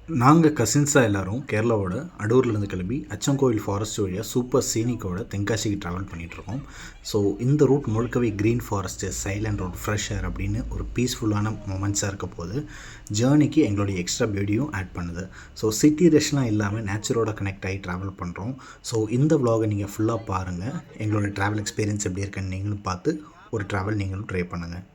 நாங்கள் கசின்ஸாக எல்லோரும் கேரளாவோட அடூர்லேருந்து கிளம்பி அச்சங்கோவில் ஃபாரஸ்ட் வழியாக சூப்பர் சீனிக்கோட தென்காசிக்கு ட்ராவல் பண்ணிகிட்ருக்கோம். ஸோ இந்த ரூட் முழுக்கவே green forest, silent road, fresh air அப்படின்னு ஒரு பீஸ்ஃபுல்லான மொமெண்ட்ஸாக இருக்க போது ஜேர்னிக்கு எங்களுடைய எக்ஸ்ட்ரா பியூட்டியும் ஆட் பண்ணுது. ஸோ சிட்டி ரஷ்லாம் இல்லாமல் நேச்சரோட கனெக்ட் ஆகி ட்ராவல் பண்ணுறோம். ஸோ இந்த vlog-அ நீங்கள் ஃபுல்லாக பாருங்கள். எங்களோட ட்ராவல் எக்ஸ்பீரியன்ஸ் எப்படி இருக்குன்னு நீங்களும் பார்த்து ஒரு ட்ராவல் நீங்களும் ட்ரை பண்ணுங்கள்.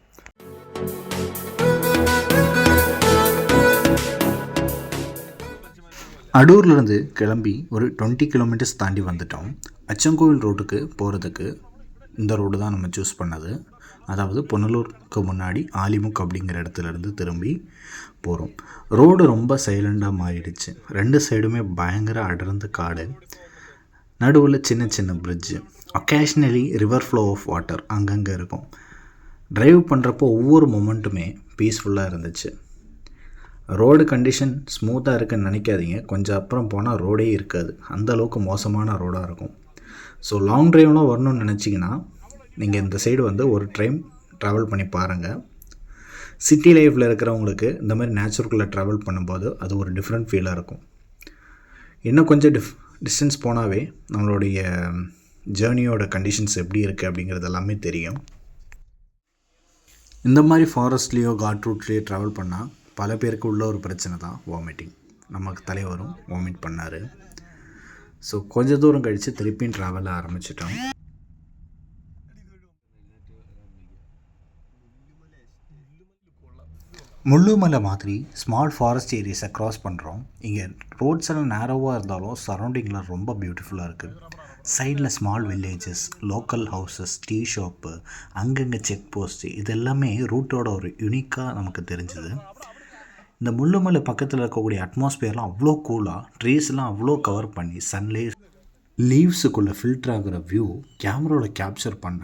அடூர்லேருந்து கிளம்பி ஒரு 20 கிலோமீட்டர்ஸ் தாண்டி வந்துட்டோம். அச்சங்கோவில் ரோட்டுக்கு போகிறதுக்கு இந்த ரோடு தான் நம்ம சூஸ் பண்ணது. அதாவது புனலூருக்கு முன்னாடி ஆலிமுக் அப்படிங்கிற இடத்துலேருந்து திரும்பி போகிறோம். ரோடு ரொம்ப சைலண்டாக மாறிடுச்சு. 2 சைடுமே பயங்கர அடர்ந்த காடு, நடுவில் சின்ன சின்ன bridge, occasionally river flow of water அங்கங்கே இருக்கும். ட்ரைவ் பண்ணுறப்போ ஒவ்வொரு மொமெண்ட்டுமே பீஸ்ஃபுல்லாக இருந்துச்சு. ரோடு கண்டிஷன் ஸ்மூத்தாக இருக்குன்னு நினைக்காதீங்க. கொஞ்சம் அப்புறம் போனால் ரோடே இருக்காது, அந்தளவுக்கு மோசமான ரோடாக இருக்கும். ஸோ லாங் ட்ரைவ்லாம் வரணும்னு நினச்சிங்கன்னா நீங்கள் இந்த சைடு வந்து ஒரு டைம் ட்ராவல் பண்ணி பாருங்கள். சிட்டி லைஃப்பில் இருக்கிறவங்களுக்கு இந்த மாதிரி நேச்சுரலுக்குள்ளே ட்ராவல் பண்ணும்போது அது ஒரு டிஃப்ரெண்ட் ஃபீலாக இருக்கும். இன்னும் கொஞ்சம் டிஸ்டன்ஸ் போனாவே நம்மளுடைய ஜேர்னியோட கண்டிஷன்ஸ் எப்படி இருக்குது அப்படிங்கிறது எல்லாமே தெரியும். இந்த மாதிரி ஃபாரஸ்ட்லேயோ காட் ரூட்லேயோ ட்ராவல் பண்ணால் பல பேருக்கு உள்ள ஒரு பிரச்சனை தான் வாமிட்டிங். நமக்கு தலைவரும் வாமிட் பண்ணார். ஸோ கொஞ்சம் தூரம் கழித்து திருப்பியும் ட்ராவல் ஆரம்பிச்சிட்டோம். முள்ளுமலை மாதிரி ஸ்மால் ஃபாரஸ்ட் ஏரியாஸை க்ராஸ் பண்ணுறோம். இங்கே ரோட்ஸ் எல்லாம் நேரோவாக இருந்தாலும் சரௌண்டிங்கில் ரொம்ப பியூட்டிஃபுல்லாக இருக்குது. சைடில் small villages, local houses, tea shop, அங்கங்கே செக் போஸ்ட்டு, இது எல்லாமே ரூட்டோட ஒரு யூனிக்காக நமக்கு தெரிஞ்சுது. இந்த முள்ளுமலை பக்கத்தில் இருக்கக்கூடிய அட்மாஸ்பியர்லாம் அவ்வளோ கூலாக, ட்ரீஸ்லாம் அவ்வளோ கவர் பண்ணி சன்லைட் லீவ்ஸுக்குள்ளே ஃபில்டர் ஆகிற வியூ கேமராவில் கேப்சர் பண்ண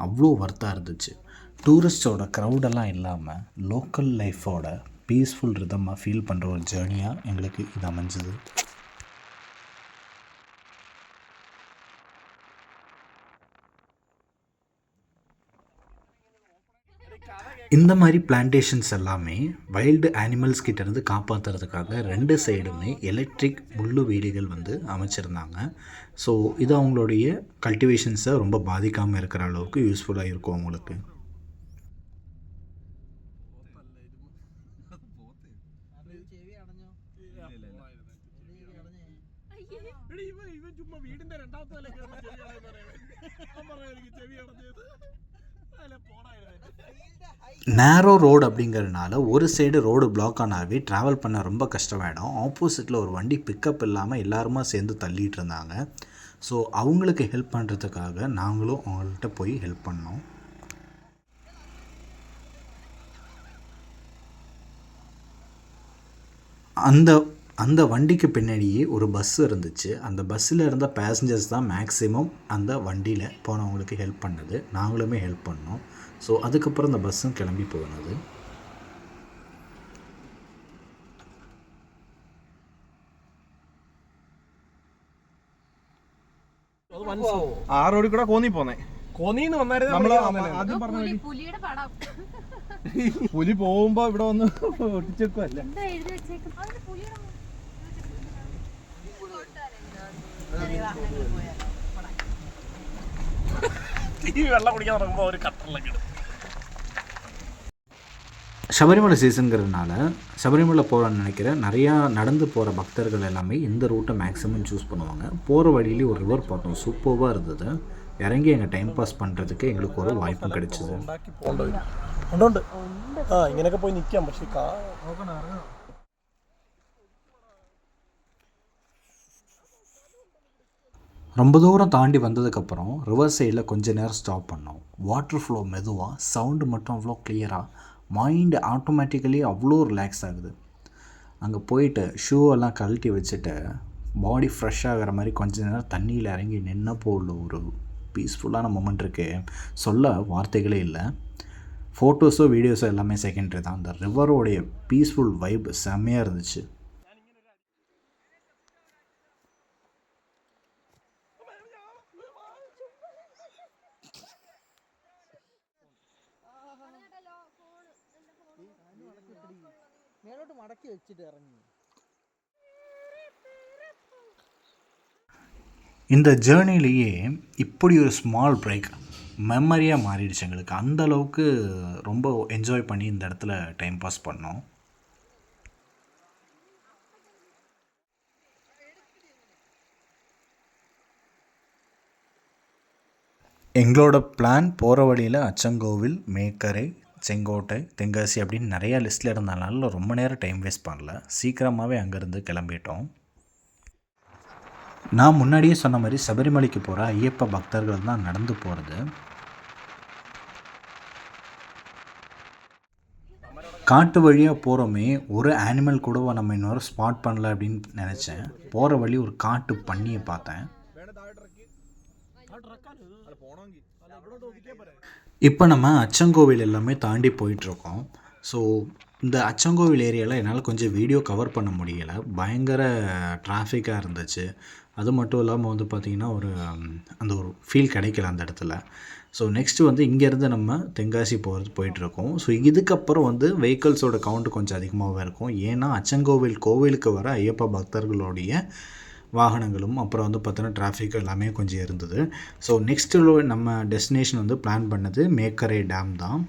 அவ்வளோ வர்த்தாக இருந்துச்சு. டூரிஸ்டோட க்ரௌடெல்லாம் இல்லாமல் லோக்கல் லைஃபோட பீஸ்ஃபுல் ரிதமாக ஃபீல் பண்ணுற ஒரு ஜேர்னியாக எங்களுக்கு இது அமைஞ்சுது. இந்த மாதிரி பிளான்டேஷன்ஸ் எல்லாமே வைல்டு அனிமல்ஸ் கிட்டேருந்து காப்பாற்றுறதுக்காக 2 சைடுமே எலக்ட்ரிக் முள்ளு வேலிகள் வந்து அமைச்சிருந்தாங்க. ஸோ இது அவங்களுடைய கல்டிவேஷன்ஸை ரொம்ப பாதிக்காமல் இருக்கிற அளவுக்கு யூஸ்ஃபுல்லாக இருக்கும் அவங்களுக்கு. நேரோ ரோடு அப்படிங்கிறதுனால ஒரு சைடு ரோடு பிளாக் ஆனாவே ட்ராவல் பண்ண ரொம்ப கஷ்டமாயிடும். ஆப்போசிட்டில் ஒரு வண்டி பிக்கப் இல்லாமல் எல்லாருமா சேர்ந்து தள்ளிகிட்டு இருந்தாங்க. ஸோ அவங்களுக்கு ஹெல்ப் பண்ணுறதுக்காக நாங்களும் அவங்கள்ட்ட போய் ஹெல்ப் பண்ணோம். அந்த வண்டிக்கு பின்னாடியே ஒரு பஸ் இருந்துச்சு. அந்த பஸ்ஸில் இருந்த பேசஞ்சர்ஸ் தான் மேக்ஸிமம் அந்த வண்டியில் போனவங்களுக்கு ஹெல்ப் பண்ணது. நாங்களுமே ஹெல்ப் பண்ணோம். ஸோ அதுக்கப்புறம் இந்த பஸ்ஸும் கிளம்பி போனது. ആ റോഡിൽ കൂടെ കോന്നി പോന്നേ. കോന്നിന്ന് പുലി പോകുമ്പോ ഇവിടെ വന്ന് ഒട്ടിച്ചേക്കുവല്ല. വെള്ളം കുടിക്കാൻ തുടങ്ങുമ്പോ ഒരു കട്ടറിലൊക്കെ ഇടും. சபரிமலை சீசனுங்கிறதுனால சபரிமலை போகலான்னு நினைக்கிற நிறையா நடந்து போகிற பக்தர்கள் எல்லாமே இந்த ரூட்டை மேக்ஸிமம் சூஸ் பண்ணுவாங்க. போகிற வழியிலே ஒரு ரிவர் பார்த்தோம், சூப்பராக இருந்தது. இறங்கி எங்கள் டைம் பாஸ் பண்ணுறதுக்கு எங்களுக்கு ஒரு வாய்ப்பும் கிடைச்சிது. ഇങ്ങനെയൊക്കെ പോയി നിൽക്കാം. പക്ഷേ ரொம்ப தூரம் தாண்டி வந்ததுக்கப்புறம் ரிவர் சைடில் கொஞ்சம் நேரம் ஸ்டாப் பண்ணோம். வாட்டர் ஃப்ளோ மெதுவாக, சவுண்டு மட்டும் அவ்வளோ கிளியராக, மைண்டு ஆட்டோமேட்டிக்கலி அவ்வளோ ரிலாக்ஸ் ஆகுது. அங்கே போயிட்டு ஷூவெல்லாம் கழட்டி வச்சுட்டு பாடி ஃப்ரெஷ் ஆகிற மாதிரி கொஞ்ச நேரம் தண்ணியில் இறங்கி நின்னப்போ உள்ள ஒரு பீஸ்ஃபுல்லான மொமெண்ட் இருக்குது, சொல்ல வார்த்தைகளே இல்லை. ஃபோட்டோஸோ வீடியோஸோ எல்லாமே செகண்டரி தான். அந்த ரிவரோடைய பீஸ்ஃபுல் வைப் செம்மையாக இருந்துச்சு. മേലോട്ട് മടക്കി വെച്ചിട്ട് ഇറങ്ങി. இந்த ஜேர்னிலேயே இப்படி ஒரு ஸ்மால் பிரேக் மெமரியாக மாறிடுச்சு எங்களுக்கு. அந்த அளவுக்கு ரொம்ப என்ஜாய் பண்ணி இந்த இடத்துல டைம் பாஸ் பண்ணோம். எங்களோட பிளான் போகிற வழியில் அச்சங்கோவில், மேக்கரை, செங்கோட்டை, தென்காசி அப்படின்னு நிறையா லிஸ்ட்டில் இருந்தனால ரொம்ப நேரம் டைம் வேஸ்ட் பண்ணல. சீக்கிரமாகவே அங்கேருந்து கிளம்பிட்டோம். நான் முன்னாடியே சொன்ன மாதிரி சபரிமலைக்கு போகிற ஐயப்ப பக்தர்கள் தான் நடந்து போகிறது. காட்டு வழியாக போகிறோமே, ஒரு ஆனிமல் கூட நம்ம இன்னொரு ஸ்பாட் பண்ணல அப்படின்னு நினச்சேன். போகிற வழி ஒரு காட்டு பன்னியை பார்த்தேன். இப்போ நம்ம அச்சங்கோவில் எல்லாமே தாண்டி போயிட்டுருக்கோம். ஸோ இந்த அச்சங்கோவில் ஏரியாவில் என்னால் கொஞ்சம் வீடியோ கவர் பண்ண முடியலை. பயங்கர டிராஃபிக்காக இருந்துச்சு. அது மட்டும் இல்லாமல் வந்து பார்த்திங்கன்னா அந்த ஒரு ஃபீல் கிடைக்கல அந்த இடத்துல. ஸோ நெக்ஸ்ட்டு வந்து இங்கேருந்து நம்ம தென்காசி போயிட்டுருக்கோம். ஸோ இதுக்கப்புறம் வந்து வெஹிக்கிள்ஸோட கவுண்ட் கொஞ்சம் அதிகமாகவே இருக்கும். ஏன்னா அச்சங்கோவில் கோவிலுக்கு வர ஐயப்பா பக்தர்களுடைய வாகனங்களும் அப்புறம் வந்து பார்த்தோன்னா டிராஃபிக் எல்லாமே கொஞ்சம் இருந்தது. ஸோ நெக்ஸ்ட்டு நம்ம டெஸ்டினேஷன் வந்து பிளான் பண்ணது மேக்கரை டேம் தான்.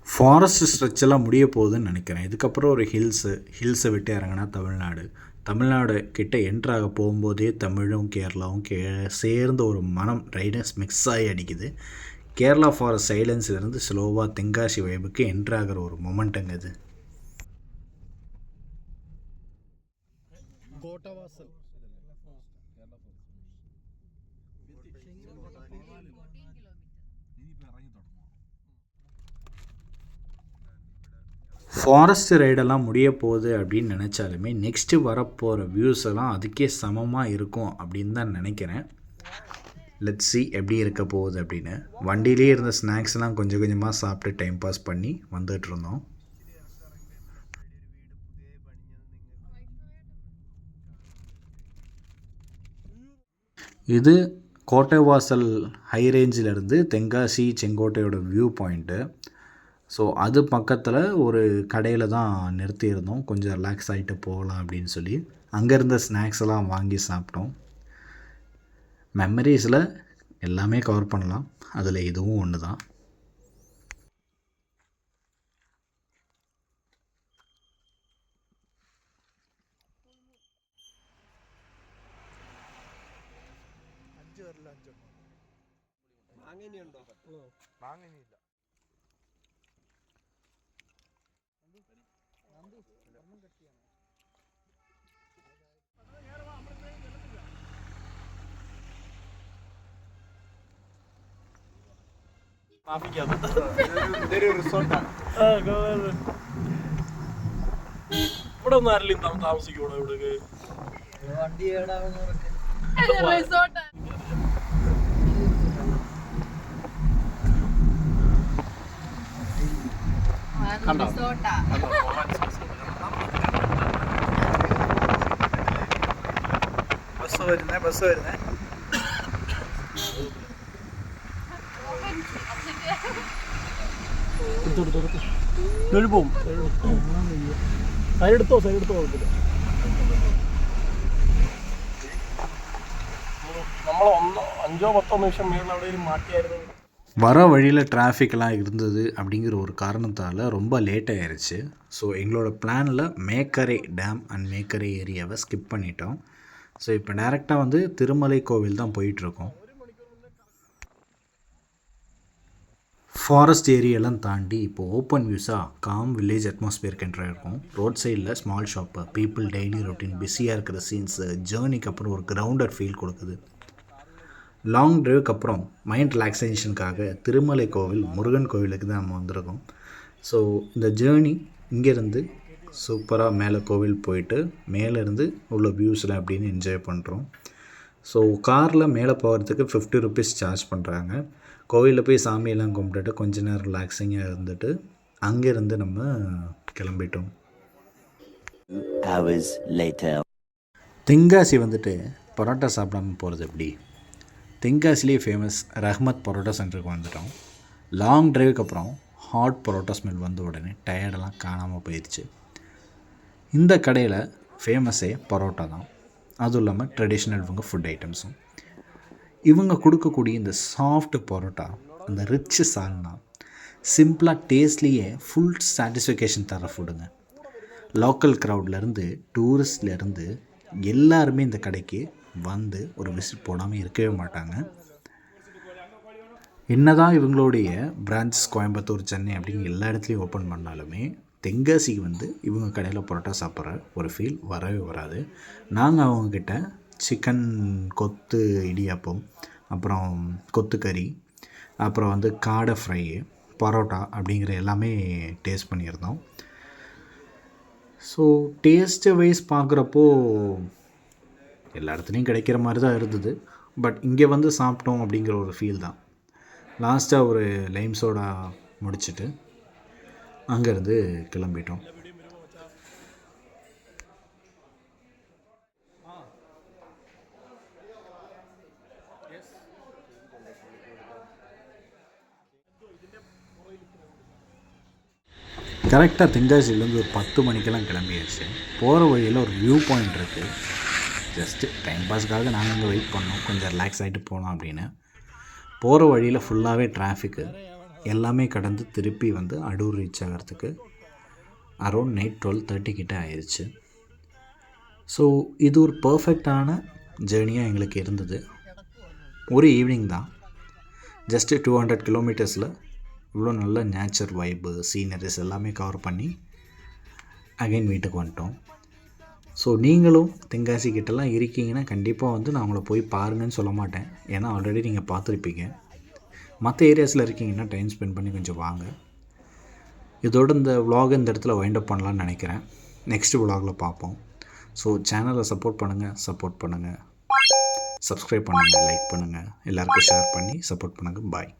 ஃபாரஸ்ட் ஸ்ட்ரெச்செல்லாம் முடிய போகுதுன்னு நினைக்கிறேன். இதுக்கப்புறம் ஒரு ஹில்ஸை விட்டு இறங்கினா தமிழ்நாடு கிட்ட என்ட்ராக போகும்போதே தமிழும் கேரளாவும் சேர்ந்த ஒரு மனம் ரைடர்ஸ் மிக்ஸ் ஆகி அடிக்குது. கேரளா ஃபாரஸ்ட் சைலன்ஸ்லேருந்து ஸ்லோவாக தென்காசி வைபுக்கு என்ட்ராகிற ஒரு மொமெண்ட்டுங்க இது. ஃபாரஸ்ட் ரைடெல்லாம் முடிய போகுது அப்படின்னு நினச்சாலுமே நெக்ஸ்ட்டு வரப்போகிற வியூஸ் எல்லாம் அதுக்கே சமமாக இருக்கும் அப்படின்னு தான் நினைக்கிறேன். லெட்ஸ் சி எப்படி இருக்க போகுது அப்படின்னு. வண்டியிலே இருந்த ஸ்நாக்ஸ்லாம் கொஞ்சம் கொஞ்சமாக சாப்பிட்டு டைம் பாஸ் பண்ணி வந்துட்டு இருந்தோம். இது கோட்டைவாசல் ஹை ரேஞ்சிலேருந்து தென்காசி செங்கோட்டையோட வியூ பாயிண்ட்டு. ஸோ அது பக்கத்தில் ஒரு கடையில் தான் நிறுத்தியிருந்தோம். கொஞ்சம் ரிலாக்ஸ் ஆகிட்டு போகலாம் அப்படின்னு சொல்லி அங்கே இருந்த ஸ்நாக்ஸ் எல்லாம் வாங்கி சாப்பிட்டோம். மெமரிஸில் எல்லாமே கவர் பண்ணலாம், அதில் இதுவும் ஒன்று தான். ഇവിടെ ഒന്നും ആരെങ്കിലും താമസിക്കൂടെ? ഇവിടെ ബസ് വരുന്നേ പോവും. സൈഡെടുത്തോ കുഴപ്പമില്ല. നമ്മൾ 5-10 നിമിഷം മേളിൽ എവിടെയും மாட்டியாയിരുന്നു. வர வழியில் டிராஃபிக்லாம் இருந்தது அப்படிங்கிற ஒரு காரணத்தால் ரொம்ப லேட் ஆயிடுச்சு. ஸோ எங்களோட பிளானில் மேக்கரை டேம் அண்ட் மேக்கரை ஏரியாவை ஸ்கிப் பண்ணிட்டோம். ஸோ இப்போ டேரெக்டாக வந்து திருமலை கோவில் தான் போயிட்டுருக்கோம். ஃபாரஸ்ட் ஏரியாலாம் தாண்டி இப்போது ஓப்பன் வியூஸாக காம் வில்லேஜ் அட்மாஸ்பியருக்கு என்ட்ரு இருக்கும். ரோட் சைடில் small shop, people daily routine, பிஸியாக இருக்கிற சீன்ஸு ஜேர்னிக்கு அப்புறம் ஒரு கிரவுண்டட் ஃபீல் கொடுக்குது. லாங் ட்ரைவுக்கு அப்புறம் மைண்ட் ரிலாக்ஸேஷனுக்காக திருமலை கோவில் முருகன் கோவிலுக்கு தான் நம்ம வந்திருக்கோம். ஸோ இந்த ஜேர்னி இங்கேருந்து சூப்பராக மேலே கோவில் போயிட்டு மேலேருந்து உள்ள வியூஸில் அப்படின்னு என்ஜாய் பண்ணுறோம். ஸோ காரில் மேலே போகிறதுக்கு 50 ருபீஸ் சார்ஜ் பண்ணுறாங்க. கோவிலில் போய் சாமியெல்லாம் கும்பிட்டுட்டு கொஞ்ச நேரம் ரிலாக்ஸிங்காக இருந்துட்டு அங்கேருந்து நம்ம கிளம்பிட்டோம். hours later. தென்காசி வந்துட்டு பரோட்டா சாப்பிடாம போகிறது எப்படி? தென்காசிலேயே ஃபேமஸ் ரஹ்மத் பரோட்டா சென்டருக்கு வந்துட்டோம். லாங் டிரைவுக்கு அப்புறம் ஹாட் பரோட்டா ஸ்மெல் வந்த உடனே டயர்டெல்லாம் காணாமல் போயிடுச்சு. இந்த கடையில் ஃபேமஸே பரோட்டா தான், அதுவும் இல்லாமல் ட்ரெடிஷ்னல் இவங்க ஃபுட் ஐட்டம்ஸும். இவங்க கொடுக்கக்கூடிய இந்த சாஃப்ட் பரோட்டா, அந்த ரிச் சால்னா, சிம்பிளாக டேஸ்ட்லேயே ஃபுல் சாட்டிஸ்ஃபிகேஷன் தர ஃபுட்டுங்க. லோக்கல் க்ரௌட்லேருந்து டூரிஸ்ட்லேருந்து எல்லாருமே இந்த கடைக்கு வந்து ஒரு விசிட் போடாமல் இருக்கவே மாட்டாங்க. என்னதான் இவங்களுடைய பிரான்ச்சஸ் கோயம்புத்தூர், சென்னை அப்படின்னு எல்லா இடத்துலையும் ஓப்பன் பண்ணாலுமே தென்காசிக்கு வந்து இவங்க கடையில் பரோட்டா சாப்பிட்ற ஒரு ஃபீல் வரவே வராது. நாங்கள் அவங்கக்கிட்ட சிக்கன் கொத்து இடியாப்பம், அப்புறம் கொத்துக்கறி, அப்புறம் வந்து காடை ஃப்ரை, பரோட்டா அப்படிங்கிற எல்லாமே டேஸ்ட் பண்ணியிருந்தோம். ஸோ டேஸ்ட்டு வைஸ் பார்க்குறப்போ எல்லா இடத்துலையும் கிடைக்கிற மாதிரி தான் இருந்தது. பட் இங்கே வந்து சாப்பிட்டோம் அப்படிங்கிற ஒரு ஃபீல் தான். லாஸ்ட்டாக ஒரு லைம் சோடா முடிச்சுட்டு அங்கேருந்து கிளம்பிட்டோம். கரெக்டாக தென்காசிலேருந்து ஒரு 10 மணிக்கெல்லாம் கிளம்பியாச்சு. போகிற வழியில் ஒரு வியூ பாயிண்ட் இருக்குது. ஜஸ்ட்டு டைம் பாஸ்க்காக நாங்கள் அங்கே வெயிட் பண்ணோம், கொஞ்சம் ரிலாக்ஸ் ஆகிட்டு போகலாம் அப்படின்னு. போகிற வழியில் ஃபுல்லாகவே டிராஃபிக்கு, எல்லாமே கடந்து திருப்பி வந்து அடூர் ரீச் ஆகிறதுக்கு அரௌண்ட் நைட் 12:30 கிட்டே ஆயிடுச்சு. ஸோ இது ஒரு பர்ஃபெக்டான ஜேர்னியாக எங்களுக்கு இருந்தது. ஒரு ஈவினிங் தான், ஜஸ்ட்டு 200 கிலோமீட்டர்ஸில் இவ்வளோ நல்ல நேச்சர் வைப்பு, சீனரிஸ் எல்லாமே கவர் பண்ணி அகைன் வீட்டுக்கு வந்துட்டோம். ஸோ நீங்களும் தென்காசி கிட்டலாம் இருக்கீங்கன்னா கண்டிப்பாக வந்து நான் உங்களை போய் பாருங்கன்னு சொல்ல மாட்டேன், ஏன்னா ஆல்ரெடி நீங்கள் பார்த்துருப்பீங்க. மற்ற ஏரியாஸில் இருக்கீங்கன்னா டைம் ஸ்பெண்ட் பண்ணி கொஞ்சம் வாங்க. இதோட இந்த vlog இந்த இடத்துல வைண்ட் அப் பண்ணலான்னு நினைக்கிறேன். நெக்ஸ்ட் vlogல பார்ப்போம். ஸோ சேனலை சப்போர்ட் பண்ணுங்கள், சப்ஸ்கிரைப் பண்ணுங்கள், லைக் பண்ணுங்கள், எல்லாருக்கும் ஷேர் பண்ணி சப்போர்ட் பண்ணுங்கள். பாய்.